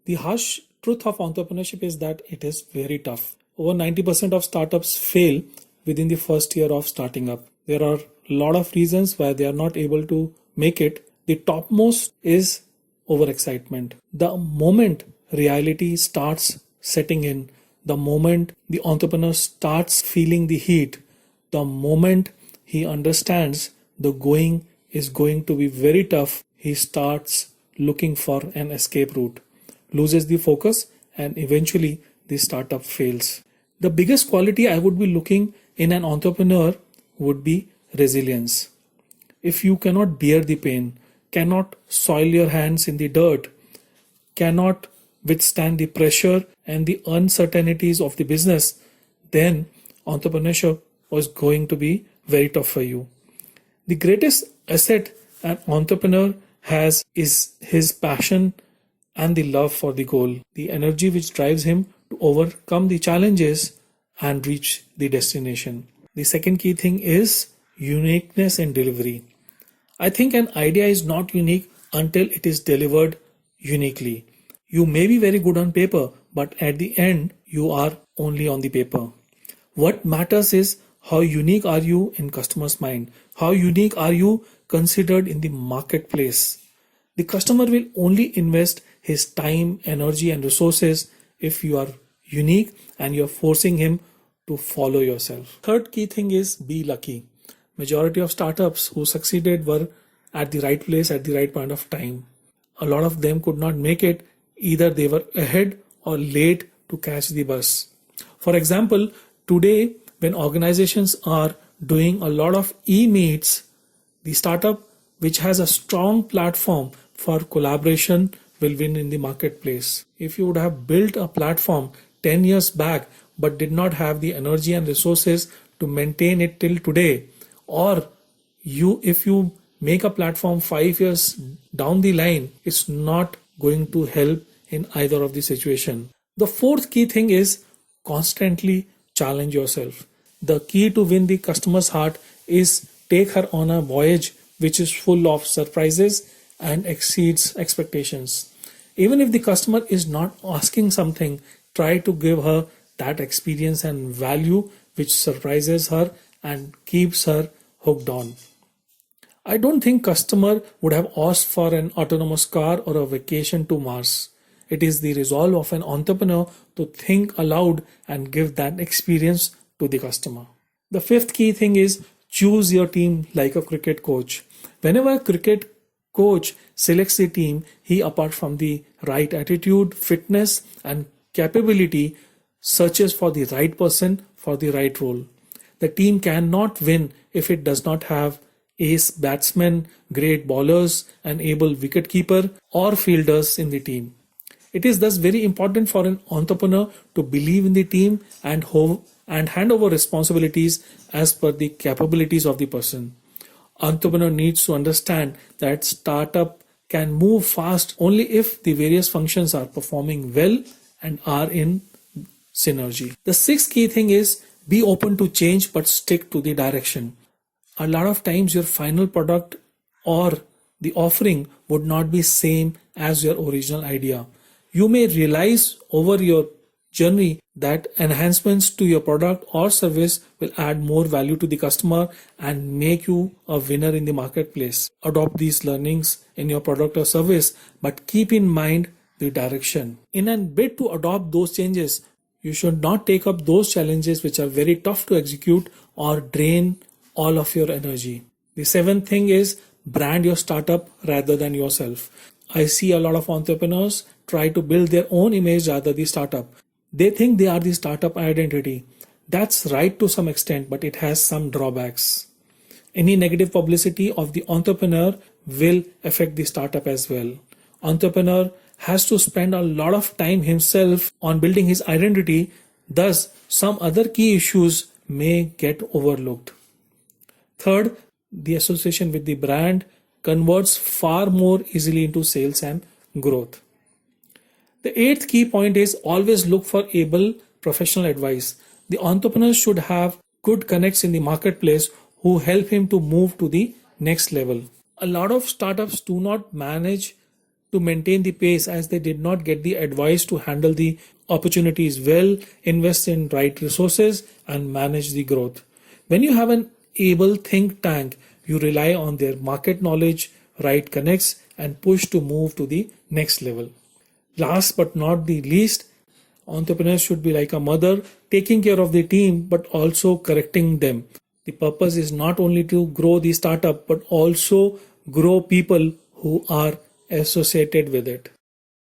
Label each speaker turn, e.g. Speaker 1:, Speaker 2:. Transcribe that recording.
Speaker 1: The harsh truth of entrepreneurship is that it is very tough. Over 90% of startups fail within the first year of starting up. There are a lot of reasons why they are not able to make it. The topmost is overexcitement. The moment reality starts setting in, the moment the entrepreneur starts feeling the heat, the moment he understands the going is going to be very tough, he starts looking for an escape route, loses the focus, and eventually the startup fails. The biggest quality I would be looking in an entrepreneur would be resilience. If you cannot bear the pain, cannot soil your hands in the dirt, cannot withstand the pressure and the uncertainties of the business, then entrepreneurship was going to be very tough for you. The greatest asset an entrepreneur has is his passion and the love for the goal, the energy which drives him to overcome the challenges and reach the destination. The second key thing is uniqueness in delivery. I think an idea is not unique until it is delivered uniquely. You may be very good on paper, but at the end, you are only on the paper. What matters is how unique are you in customers' mind? How unique are you considered in the marketplace? The customer will only invest his time, energy, and resources if you are unique and you're forcing him to follow yourself. Third key thing is be lucky. Majority of startups who succeeded were at the right place at the right point of time. A lot of them could not make it, either they were ahead or late to catch the bus. For example, today when organizations are doing a lot of e-meets, the startup which has a strong platform for collaboration will win in the marketplace. If you would have built a platform 10 years back but did not have the energy and resources to maintain it till today, or if you make a platform 5 years down the line, it's not going to help in either of the situation. The fourth key thing is constantly challenge yourself. The key to win the customer's heart is take her on a voyage which is full of surprises and exceeds expectations. Even if the customer is not asking something, try to give her that experience and value which surprises her and keeps her hooked on. I don't think customer would have asked for an autonomous car or a vacation to Mars. It is the resolve of an entrepreneur to think aloud and give that experience to the customer. The fifth key thing is choose your team like a cricket coach. Whenever a cricket coach selects the team, he, apart from the right attitude, fitness, and capability, searches for the right person for the right role. The team cannot win if it does not have ace batsmen, great bowlers, and able wicketkeeper or fielders in the team. It is thus very important for an entrepreneur to believe in the team and hand over responsibilities as per the capabilities of the person. Entrepreneur needs to understand that startup can move fast only if the various functions are performing well and are in synergy. The sixth key thing is be open to change but stick to the direction. A lot of times your final product or the offering would not be same as your original idea. You may realize over your journey that enhancements to your product or service will add more value to the customer and make you a winner in the marketplace. Adopt these learnings in your product or service, but keep in mind the direction. In a bid to adopt those changes, you should not take up those challenges which are very tough to execute or drain all of your energy. The seventh thing is brand your startup rather than yourself. I see a lot of entrepreneurs try to build their own image rather than the startup. They think they are the startup identity. That's right to some extent, but it has some drawbacks. Any negative publicity of the entrepreneur will affect the startup as well. Entrepreneur has to spend a lot of time himself on building his identity. Thus, some other key issues may get overlooked. Third, the association with the brand converts far more easily into sales and growth. The eighth key point is always look for able professional advice. The entrepreneur should have good connects in the marketplace who help him to move to the next level. A lot of startups do not manage to maintain the pace as they did not get the advice to handle the opportunities well, invest in right resources, and manage the growth. When you have an able think tank, you rely on their market knowledge, right connects, and push to move to the next level. Last but not the least, entrepreneurs should be like a mother, taking care of the team but also correcting them. The purpose is not only to grow the startup but also grow people who are associated with it.